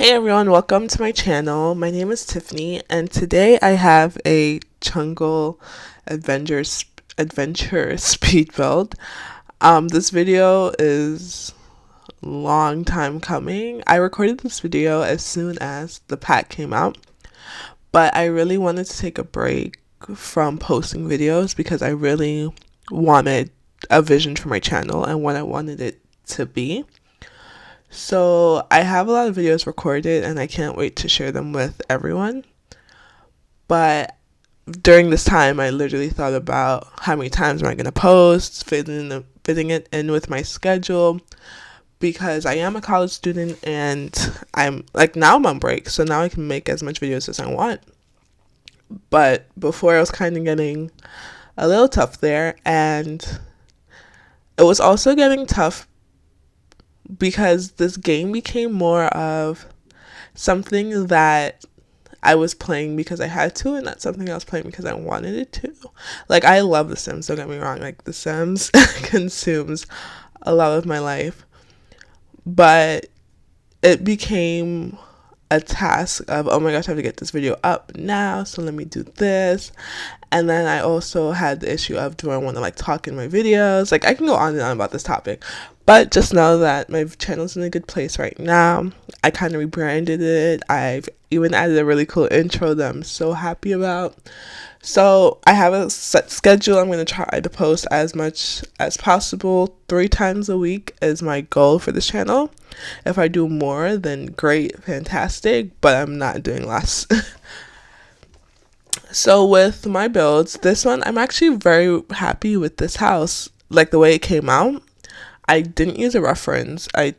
Hey everyone, welcome to my channel. My name is Tiffany, and today I have a jungle adventure speed build. This video is long time coming. I recorded this video as soon as the pack came out, but I really wanted to take a break from posting videos because I really wanted a vision for my channel and what I wanted it to be. So I have a lot of videos recorded and I can't wait to share them with everyone. But during this time, I literally thought about how many times am I going to post, fitting it in with my schedule, because I am a college student and now I'm on break, so now I can make as much videos as I want. But before, I was kind of getting a little tough there, and it was also getting tough because this game became more of something that I was playing because I had to, and not something I was playing because I wanted it to. Like, I love The Sims, don't get me wrong. Like, The Sims consumes a lot of my life. But it became a task of, oh my gosh, I have to get this video up now, so let me do this. And then I also had the issue of, do I want to talk in my videos? Like, I can go on and on about this topic, but just know that my channel's in a good place right now. I kind of rebranded it. I've even added a really cool intro that I'm so happy about. So I have a set schedule. I'm going to try to post as much as possible. 3 times a week is my goal for this channel. If I do more, then great, fantastic, but I'm not doing less. So with my builds, this one, I'm actually very happy with this house, like the way it came out. I didn't use a reference. I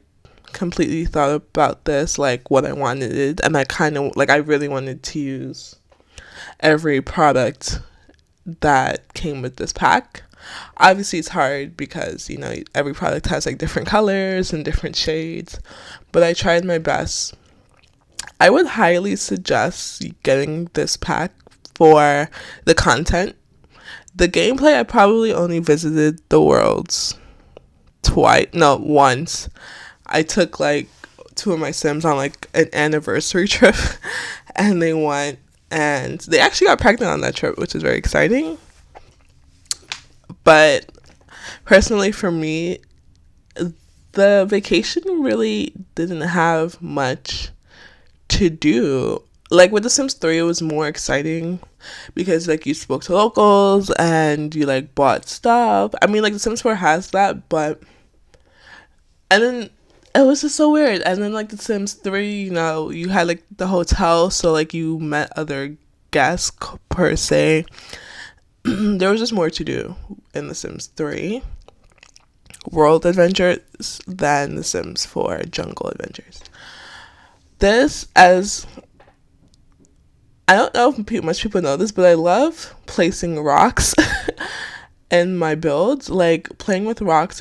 completely thought about this, like what I wanted, and I really wanted to use every product that came with this pack. Obviously it's hard because, every product has different colors and different shades, but I tried my best. I would highly suggest getting this pack for the content. The gameplay, I probably only visited the worlds once. I took 2 of my Sims on an anniversary trip and they went and they actually got pregnant on that trip, which is very exciting. But personally for me, the vacation really didn't have much to do. Like with The Sims 3, it was more exciting because you spoke to locals and you bought stuff. I mean, The Sims 4 has that, but and then it was just so weird. And then The Sims 3, you had the hotel, so you met other guests per se. There was just more to do in The Sims 3 world adventures than The Sims 4 jungle adventures. This, as I don't know if much people know this, but I love placing rocks in my builds. Playing with rocks,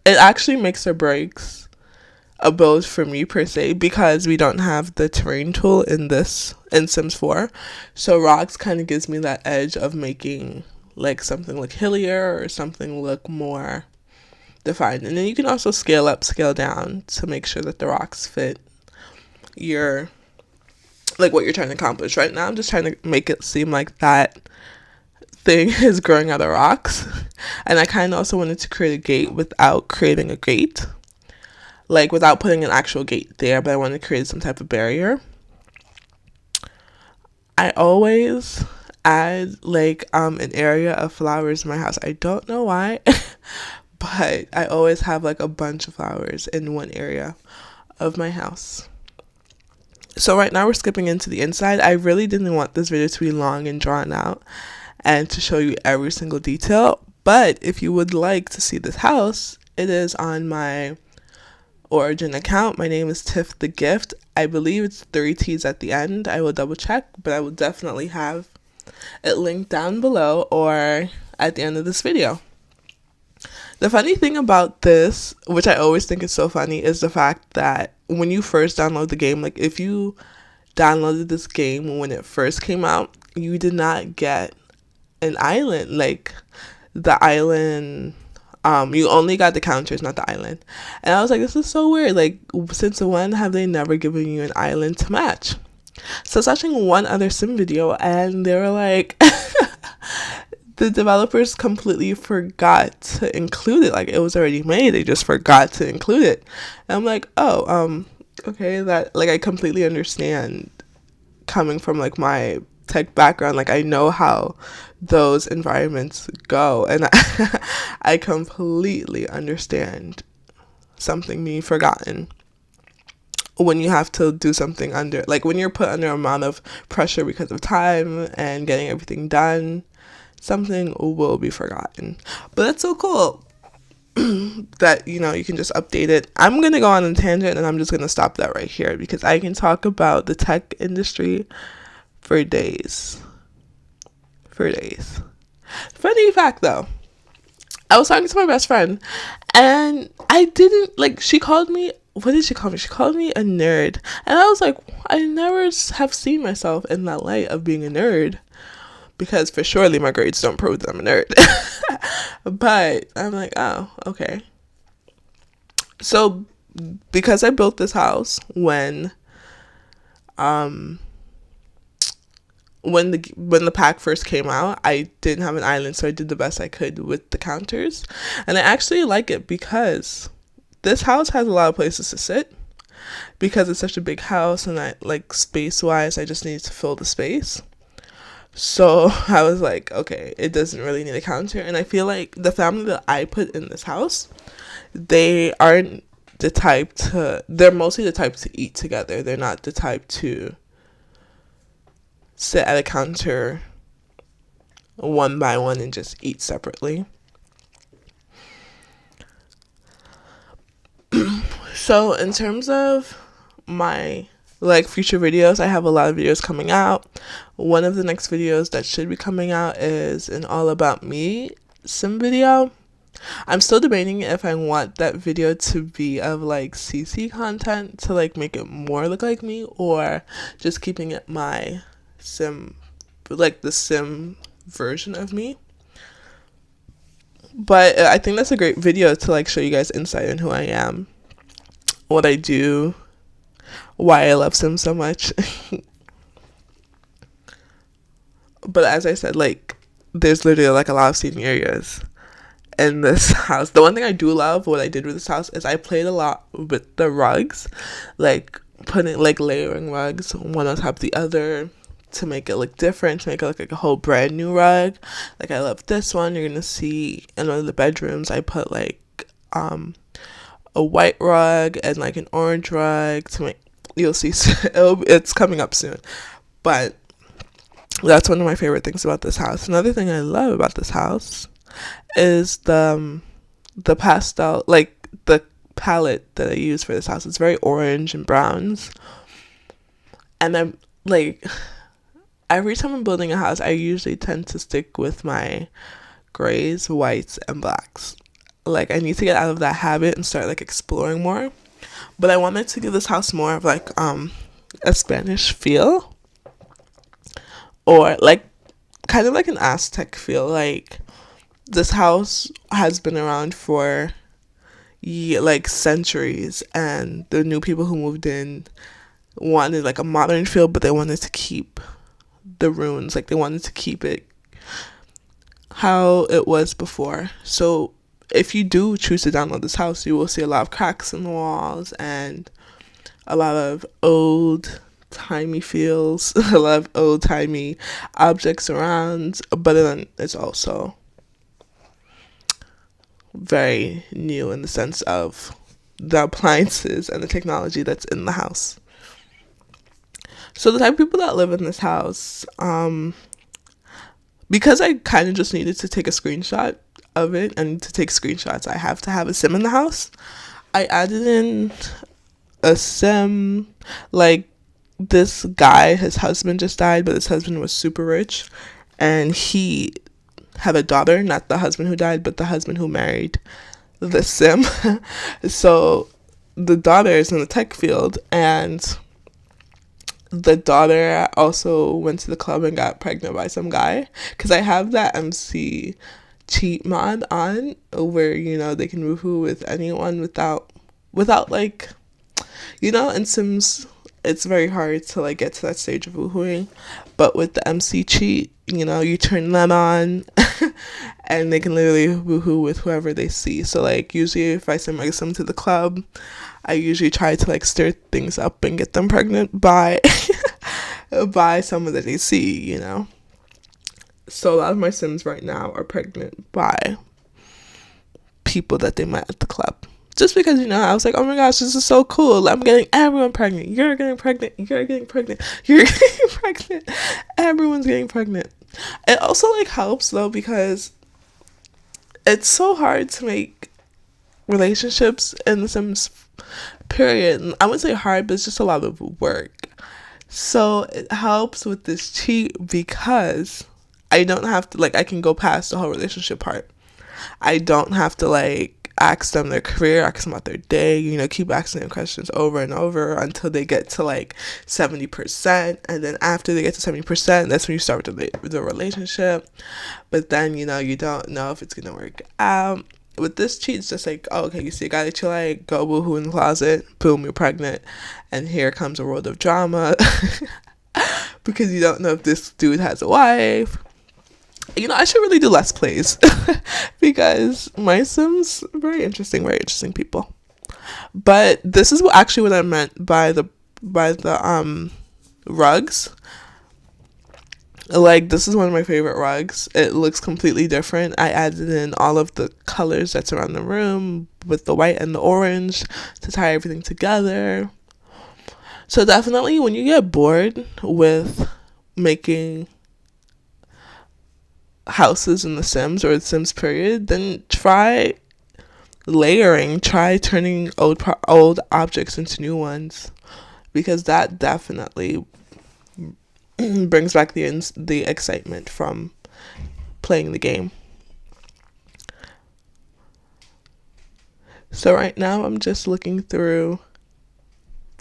it actually makes or breaks a build for me per se, because we don't have the terrain tool in Sims 4. So rocks kind of gives me that edge of making something look hillier or something look more defined. And then you can also scale up, scale down to make sure that the rocks fit your what you're trying to accomplish. Right now I'm just trying to make it seem like that thing is growing out of rocks, and I kind of also wanted to create a gate without creating a gate, without putting an actual gate there, but I wanted to create some type of barrier. I always add an area of flowers in my house. I don't know why but I always have a bunch of flowers in one area of my house. So right now we're skipping into the inside. I really didn't want this video to be long and drawn out and to show you every single detail. But if you would like to see this house, it is on my Origin account. My name is TiffTheGiftt. I believe it's 3 T's at the end. I will double check, but I will definitely have it linked down below or at the end of this video. The funny thing about this, which I always think is so funny, is the fact that when you first download the game, if you downloaded this game when it first came out, you did not get an island. The island You only got the counters, not the island. And I was like, this is so weird. Like, since when have they never given you an island to match? So I was watching one other sim video, and they were like, the developers completely forgot to include it. Like, it was already made, they just forgot to include it. And I'm like, oh, okay, that, like, I completely understand coming from, like, my tech background. Like, I know how those environments go, and I completely understand something being forgotten when you have to do something under, like, when you're put under a amount of pressure because of time and getting everything done, something will be forgotten. But that's so cool that, you know, you can just update it. I'm gonna go on a tangent, and I'm just gonna stop that right here, because I can talk about the tech industry for days. Funny fact though, I was talking to my best friend, and I didn't, like, she called me, what did she call me? She called me a nerd. And I was like, I never have seen myself in that light of being a nerd, because for surely my grades don't prove that I'm a nerd. But I'm like, oh, okay. So because I built this house when the pack first came out, I didn't have an island, so I did the best I could with the counters. And I actually like it, because this house has a lot of places to sit, because it's such a big house, and I, like, space wise, I just need to fill the space. So I was like, okay, it doesn't really need a counter. And I feel like the family that I put in this house, they aren't the type to, they're mostly the type to eat together. They're not the type to sit at a counter one by one and just eat separately. So in terms of my, like, future videos, I have a lot of videos coming out. One of the next videos that should be coming out is an all about me sim video. I'm still debating if I want that video to be of, like, CC content to, like, make it more look like me, or just keeping it my sim, like, the sim version of me. But I think that's a great video to, like, show you guys insight on who I am, what I do, why I love Sims so much. But as I said, like, there's literally, like, a lot of seating areas in this house. The one thing I do love, what I did with this house, is I played a lot with the rugs, like putting, like, layering rugs one on top of the other to make it look different, to make it look like a whole brand new rug. Like, I love this one. You're gonna see in one of the bedrooms I put, like, a white rug and, like, an orange rug to make, you'll see, it's coming up soon. But that's one of my favorite things about this house. Another thing I love about this house is the pastel, like, the palette that I use for this house. It's very orange and browns, and I'm like, every time I'm building a house, I usually tend to stick with my grays, whites, and blacks. Like, I need to get out of that habit and start, like, exploring more. But I wanted to give this house more of, like, a Spanish feel, or, like, kind of like an Aztec feel. Like, this house has been around for, like, centuries, and the new people who moved in wanted, like, a modern feel, but they wanted to keep the ruins. Like, they wanted to keep it how it was before. So if you do choose to download this house, you will see a lot of cracks in the walls and a lot of old timey feels, a lot of old timey objects around, but then it's also very new in the sense of the appliances and the technology that's in the house. So the type of people that live in this house, because I kind of just needed to take a screenshot of it, and to take screenshots I have to have a sim in the house. I added in a sim, like, this guy, his husband just died, but his husband was super rich, and he had a daughter, not the husband who died, but the husband who married the sim. So the daughter is in the tech field, and the daughter also went to the club and got pregnant by some guy, because I have that MC cheat mod on where, you know, they can woohoo with anyone without like, you know, in Sims it's very hard to like get to that stage of woohooing, but with the MC cheat, you know, you turn them on and they can literally woohoo with whoever they see. So like usually if I send my sim to the club, I usually try to like stir things up and get them pregnant by by someone that they see, you know. So a lot of my sims right now are pregnant by people that they met at the club. Just because, you know, I was like, oh my gosh, this is so cool. I'm getting everyone pregnant. You're getting pregnant. You're getting pregnant. You're getting pregnant. Everyone's getting pregnant. It also like helps though because it's so hard to make relationships in The Sims period. And I wouldn't say hard, but it's just a lot of work. So it helps with this cheat because I don't have to like I can go past the whole relationship part. I don't have to like ask them their career, ask them about their day, you know, keep asking them questions over and over until they get to like 70%. And then after they get to 70%, that's when you start with the relationship. But then, you know, you don't know if it's going to work out. With this cheat, it's just like, oh, okay, you see a guy that you like, go woohoo in the closet, boom, you're pregnant. And here comes a world of drama because you don't know if this dude has a wife. You know, I should really do less plays because my sims very interesting people. But this is actually what I meant by the rugs. Like, this is one of my favorite rugs. It looks completely different. I added in all of the colors that's around the room with the white and the orange to tie everything together. So definitely when you get bored with making houses in The Sims or The Sims period, then try layering, try turning old objects into new ones, because that definitely brings back the excitement from playing the game. So right now I'm just looking through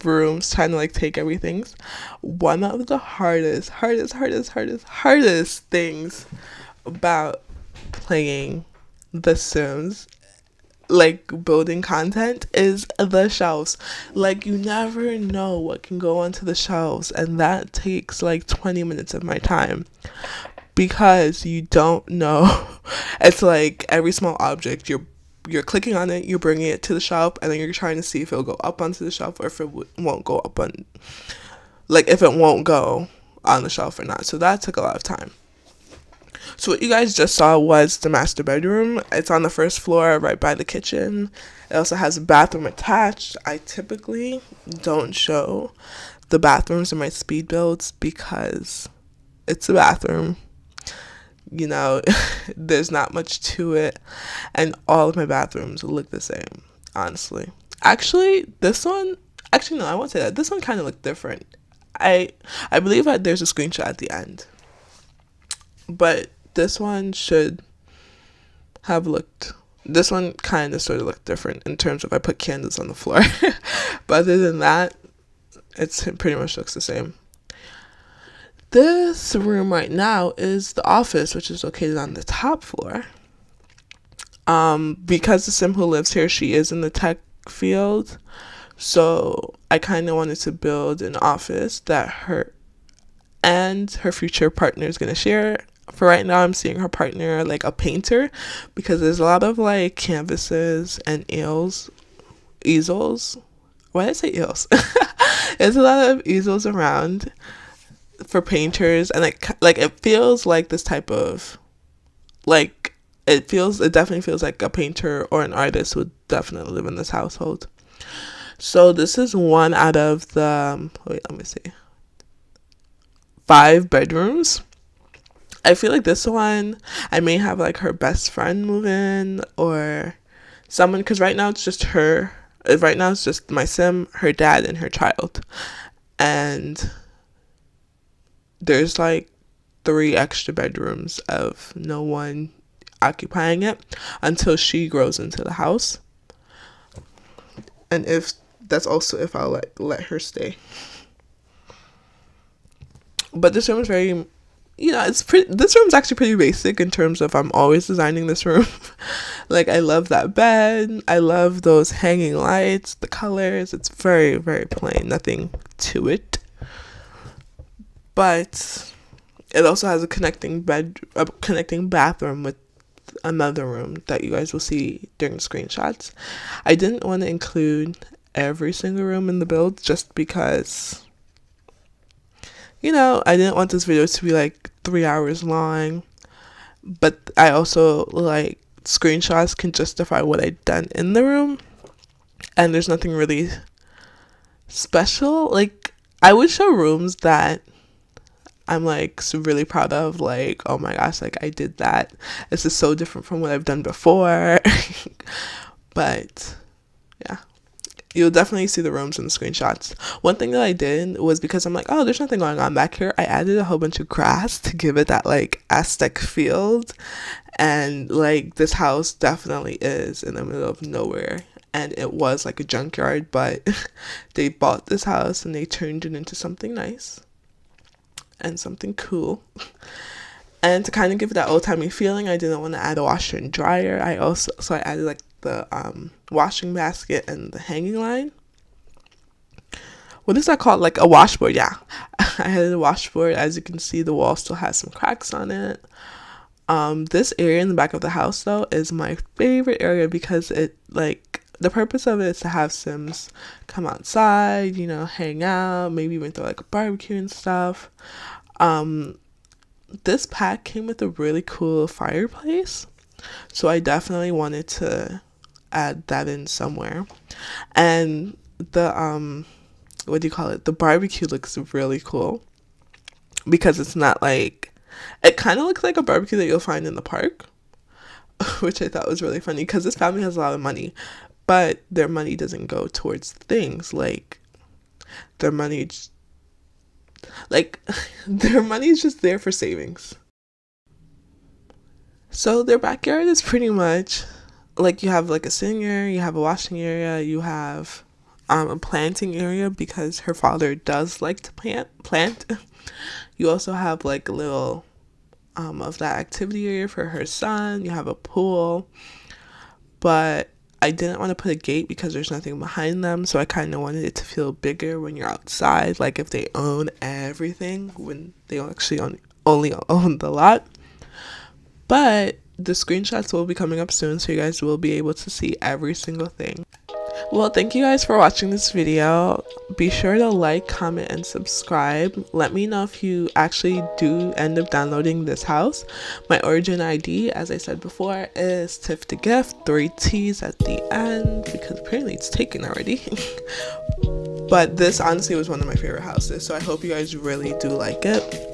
rooms trying to like take everything. One of the hardest things about playing The Sims, like building content, is the shelves. Like, you never know what can go onto the shelves, and that takes like 20 minutes of my time because you don't know. It's like every small object, you're clicking on it, you're bringing it to the shelf, and then you're trying to see if it'll go up onto the shelf or if it won't go up on, like if it won't go on the shelf or not. So that took a lot of time. So what you guys just saw was the master bedroom. It's on the first floor right by the kitchen. It also has a bathroom attached. I typically don't show the bathrooms in my speed builds because it's a bathroom. You know, there's not much to it. And all of my bathrooms look the same, honestly. Actually, no, I won't say that. This one kind of looked different. I believe that there's a screenshot at the end. But this one kind of sort of looked different in terms of I put candles on the floor. But other than that, it pretty much looks the same. This room right now is the office, which is located on the top floor. Because the sim who lives here, she is in the tech field. So I kind of wanted to build an office that her and her future partner is going to share. For right now, I'm seeing her partner like a painter because there's a lot of like canvases and easels. Why did I say eels? There's a lot of easels around for painters, and like it feels like this type of like it definitely feels like a painter or an artist would definitely live in this household. So this is one out of the 5 bedrooms. I feel like this one, I may have like her best friend move in or someone, because right now it's just her. Right now it's just my sim, her dad, and her child. And there's like 3 extra bedrooms of no one occupying it until she grows into the house. And if I'll let her stay. But this room is very you know, it's pretty, this room's actually pretty basic in terms of I'm always designing this room. Like, I love that bed, I love those hanging lights, the colors. It's very, very plain, nothing to it. But it also has a connecting bathroom with another room that you guys will see during screenshots. I didn't want to include every single room in the build just because, you know, I didn't want this video to be like 3 hours long, but I also like screenshots can justify what I've done in the room, and there's nothing really special. Like, I would show rooms that I'm like so really proud of, like, oh my gosh, like I did that. This is so different from what I've done before. But yeah, you'll definitely see the rooms in the screenshots. One thing that I did was, because I'm like, oh, there's nothing going on back here, I added a whole bunch of grass to give it that like Aztec field. And like, this house definitely is in the middle of nowhere, and it was like a junkyard, but they bought this house and they turned it into something nice and something cool. And to kind of give it that old-timey feeling, I didn't want to add a washer and dryer. I added like the washing basket and the hanging line. What is that called? Like a washboard. Yeah. I had a washboard. As you can see, the wall still has some cracks on it. This area in the back of the house though is my favorite area, because it, like, the purpose of it is to have Sims come outside, you know, hang out, maybe even throw like a barbecue and stuff. This pack came with a really cool fireplace, so I definitely wanted to add that in somewhere. And the what do you call it, the barbecue looks really cool, because it's not like, it kind of looks like a barbecue that you'll find in the park, which I thought was really funny, because this family has a lot of money, but their money doesn't go towards things. Like, their money like their money is just there for savings. So their backyard is pretty much like, you have like a sitting area, you have a washing area, you have a planting area, because her father does like to plant. You also have like a little of that activity area for her son. You have a pool, but I didn't want to put a gate because there's nothing behind them, so I kind of wanted it to feel bigger when you're outside, like if they own everything, when they actually only own the lot. But the screenshots will be coming up soon, so you guys will be able to see every single thing. Well, thank you guys for watching this video. Be sure to like, comment, and subscribe. Let me know if you actually do end up downloading this house. My origin ID, as I said before, is TiffTheGift, 3 T's at the end, because apparently it's taken already. But this honestly was one of my favorite houses, so I hope you guys really do like it.